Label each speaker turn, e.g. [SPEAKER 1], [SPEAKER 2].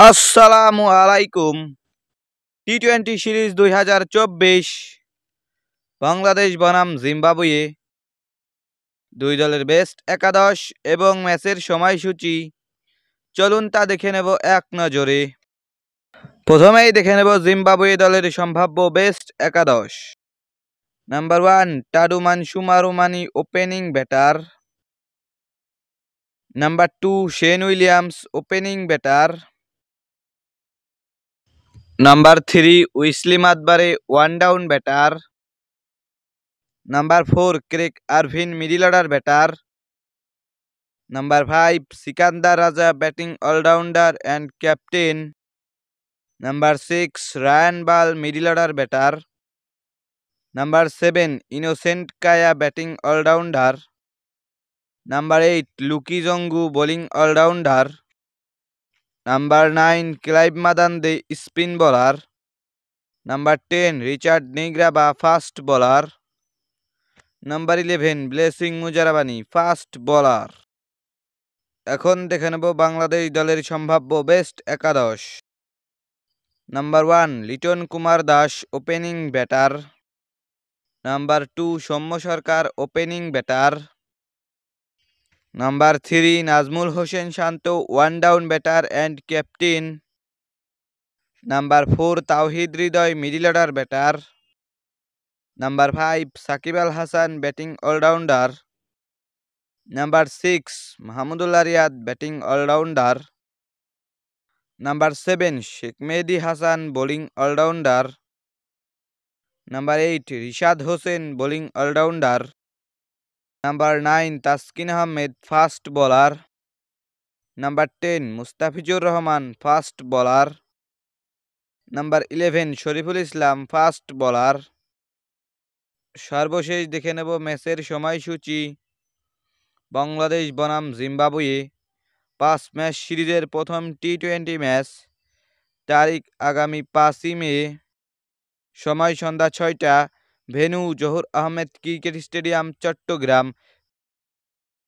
[SPEAKER 1] আসসালামু আলাইকুম। টি-20 সিরিজ 2024 বাংলাদেশ বনাম জিম্বাবুয়ে দুই দলের বেস্ট একাদশ এবং ম্যাচের সময়সূচি চলুন তা দেখে নেব এক নজরে। প্রথমেই দেখে নেব জিম্বাবুয়ে দলের সম্ভাব্য বেস্ট একাদশ। নাম্বার 1 টাডু মানসুমারুমানি opening batter. Number 2 Sean Williams opening batter. Number 3 Wesley Madhevere one down batter. Number 4 Craig Ervine middle order batter. Number 5 Sikandar Raza batting allrounder and captain. Number 6 Ryan Burl middle order batter. Number 7 Innocent Kaia batting allrounder. Number 8 Luke Jongwe bowling allrounder. Number 9 Clive Madande spin bowler. Number 10 Richard Ngarava fast bowler. Number 11 Blessing Muzarabani fast bowler. এখন দেখে নেব বাংলাদেশ দলের সম্ভাব্য best একাদশ। Number 1 Liton Kumar Das opening batter. Number 2 Soumya Sarkar opening batter. Number 3 Najmul Hossain Shanto one down batter and captain. Number 4 Towhid Hridoy middle order batter. Number 5 Shakib Al Hasan batting allrounder. Number 6 Mahmudullah Riyad batting allrounder. Number 7 Sheikh Mehedi Hasan bowling allrounder. Number 8 Rishad Hossain bowling allrounder. Number 9 Taskin Ahmed fast bowler. Number 10 Mustafizur Rahman fast bowler. Number 11 Shoriful Islam fast bowler. সর্বশেষ দেখে নেব ম্যাচের সময়সূচি। বাংলাদেশ বনাম Zimbabwe 5 match সিরিজের প্রথম টি-20 match, তারিখ আগামী 5ই মে, সময় সন্ধ্যা 6টা, venue Zahur Ahmed cricket stadium Chittagong.